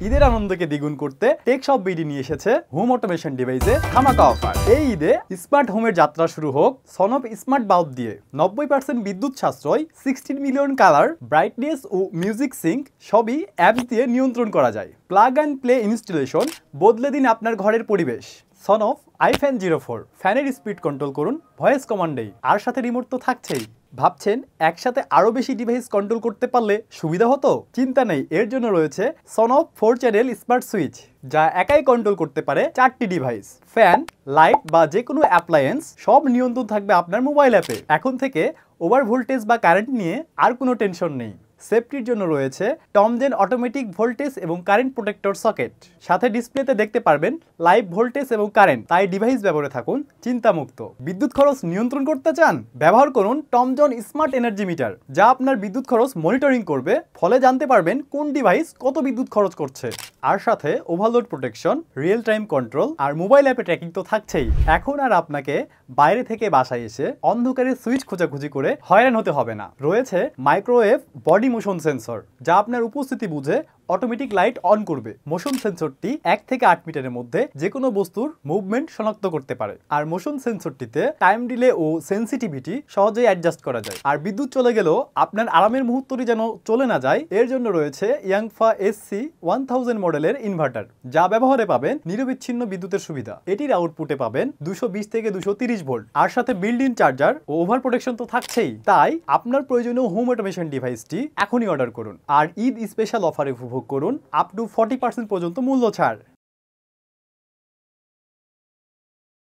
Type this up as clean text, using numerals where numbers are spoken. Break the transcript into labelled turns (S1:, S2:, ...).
S1: ঈদের আনন্দকে দ্বিগুণ করতে টেক শপ বিডি নিয়ে এসেছে হোম অটোমেশন ডিভাইসে ধামাকা অফার। এই ঈদে স্মার্ট হোমের যাত্রা শুরু হোক সনফ স্মার্ট বাল্ব দিয়ে। 90% বিদ্যুৎ সাশ্রয়, 16 মিলিয়ন কালার, ব্রাইটনেস ও মিউজিক সিঙ্ক সবই অ্যাপস দিয়ে নিয়ন্ত্রণ করা যায়। প্লাগ অ্যান্ড প্লে ইনস্টলেশন, বদলে দিন আপনার ঘরের পরিবেশ। সনফ iFan04 ফ্যানের স্পিড কন্ট্রোল করুন ভয়েস কমান্ডেই, আর সাথে রিমোট তো থাকছেই। ভাবছেন একসাথে আরও বেশি ডিভাইস কন্ট্রোল করতে পারলে সুবিধা হতো? চিন্তা নেই, এর জন্য রয়েছে সনফ 4 চ্যানেল স্মার্ট সুইচ, যা একাই কন্ট্রোল করতে পারে 4টি ডিভাইস। ফ্যান, লাইট বা যে কোনো অ্যাপ্লায়েন্স সব নিয়ন্ত্রণ থাকবে আপনার মোবাইল অ্যাপে। এখন থেকে ওভার ভোল্টেজ বা কারেন্ট নিয়ে আর কোনো টেনশন নেই। সেফটির জন্য রয়েছে টমজেন অটোমেটিক ভোল্টেজ এবং কারেন্ট প্রোটেক্টর সকেট। সাথে ডিসপ্লেতে দেখতে পারবেন লাইভ ভোল্টেজ এবং কারেন্ট, তাই ডিভাইস ব্যবহারে থাকুন চিন্তামুক্ত। বিদ্যুৎ খরচ নিয়ন্ত্রণ করতে চান? ব্যবহার করুন টমজন স্মার্ট এনার্জি মিটার, যা আপনার বিদ্যুৎ খরচ মনিটরিং করবে, ফলে জানতে পারবেন কোন ডিভাইস কত বিদ্যুৎ খরচ করছে। আর সাথে overload protection, real time control আর মোবাইল অ্যাপে ট্র্যাকিং তো থাকছেই। এখন আর আপনাকে বাইরে থেকে বাসায় এসে অন্ধকারে সুইচ খোঁজাখুঁজি করে হয়রান হতে হবে না। রয়েছে মাইক্রোওয়েভ বডি মোশন সেন্সর, যা আপনার উপস্থিতি বুঝে অটোমেটিক লাইট অন করবে। মোশন সেন্সরটি 1 থেকে 8 মিটারের মধ্যে যে কোনো বস্তুর মুভমেন্ট শনাক্ত করতে পারে। আর মোশন সেন্সরটিতে টাইম ডিলে ও সেন্সিটিভিটি সহজেই অ্যাডজাস্ট করা যায়। আর বিদ্যুৎ চলে গেলেও আপনার আরামের মুহূর্তটি যেন চলে না যায়, এর জন্য রয়েছে ইয়াংফা SC1000 মডেলের ইনভার্টার, যা ব্যবহারে পাবেন নিরবিচ্ছিন্ন বিদ্যুতের সুবিধা। এটির আউটপুটে পাবেন 220 থেকে 230 ভোল্ট, আর সাথে বিল্ড ইন চার্জার ও ওভার প্রোটেকশন তো থাকছেই। তাই আপনার প্রয়োজনীয় হোম অটোমেশন ডিভাইসটি এখনই অর্ডার করুন আর ঈদ স্পেশাল অফারে উপভোগ করুন আপ টু 40% পর্যন্ত মূল্য ছাড়।